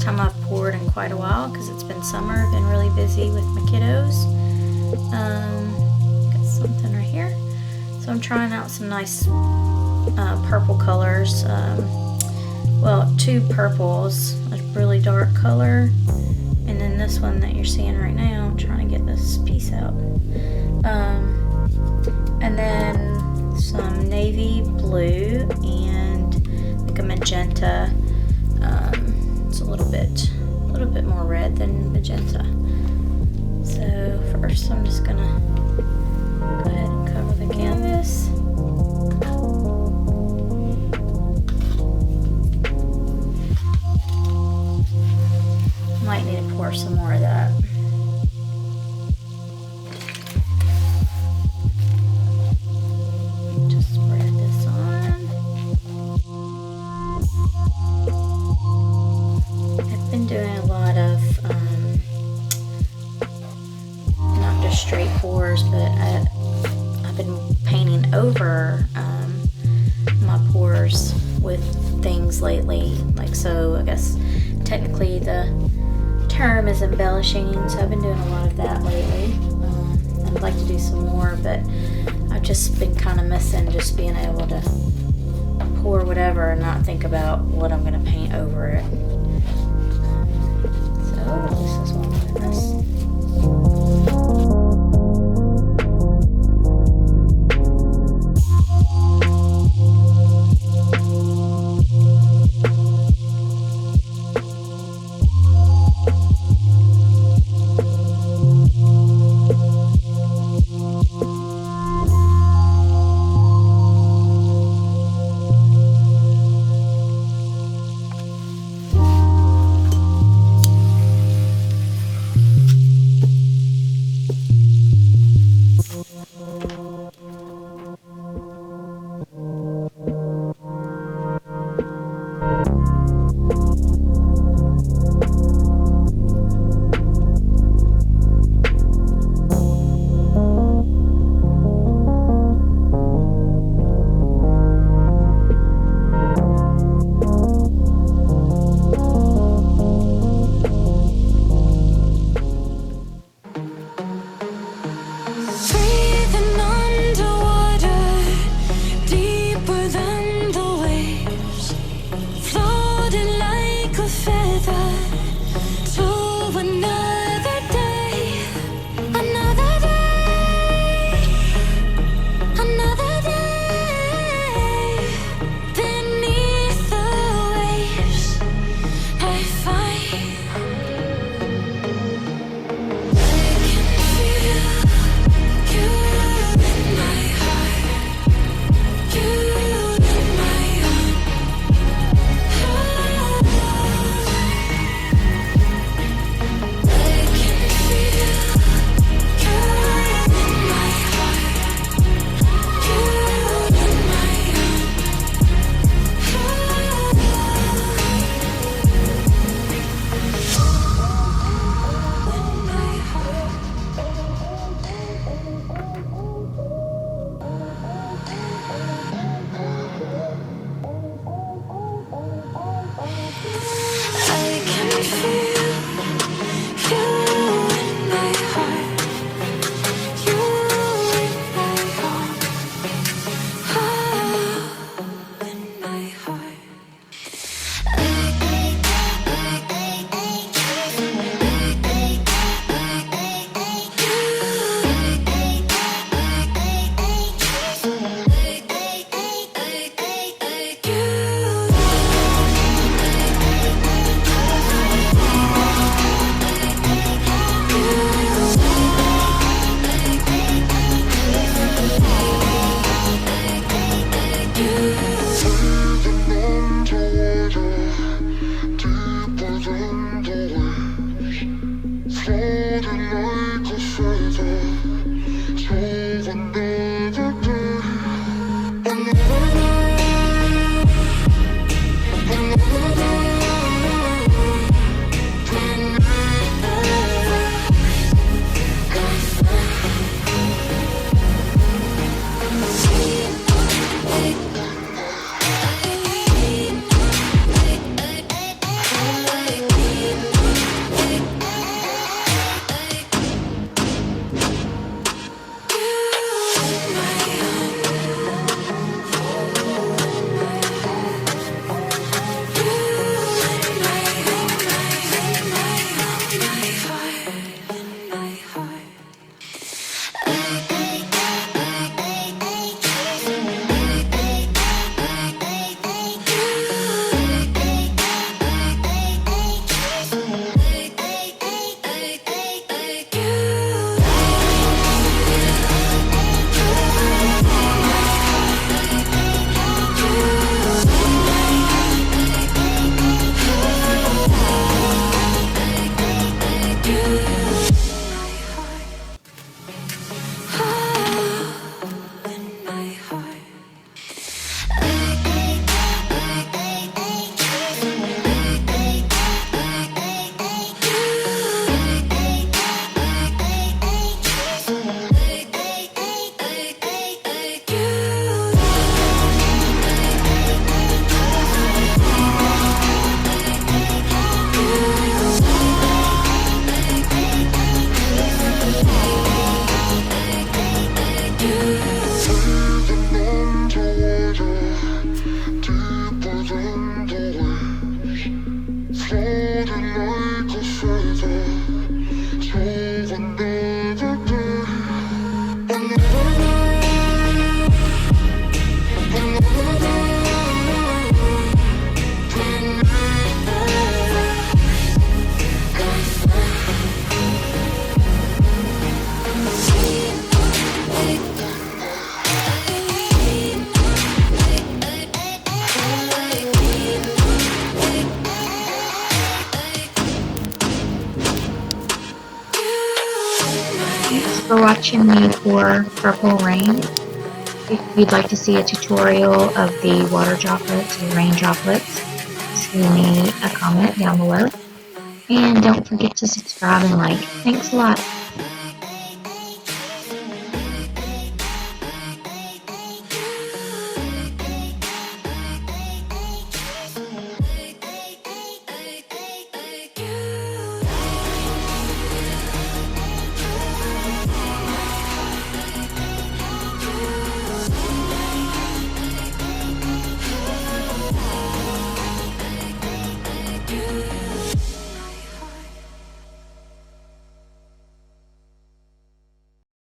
time I've poured in quite a while because it's been summer. I've been really busy with my kiddos. Got something right here. So I'm trying out some nice purple colors. Well, two purples, a really dark color, and then this one that you're seeing right now. I'm trying to get this piece out. And then some navy blue and like a magenta. It's a little bit more red than magenta. So first I'm just gonna go ahead and cover the canvas. Might need to pour some more of that. Just spread this on. I've been doing a lot of not just straight pours, but I've been painting over my pours with things lately. Like, so I guess technically the term is embellishing, so I've been doing a lot of that lately. I'd like to do some more, but I've just been kind of missing just being able to pour whatever and not think about what I'm going to paint over it. So this is one of this. for watching me pour Purple Rain. If you'd like to see a tutorial of the water droplets and rain droplets, leave me a comment down below. And don't forget to subscribe and like. Thanks a lot.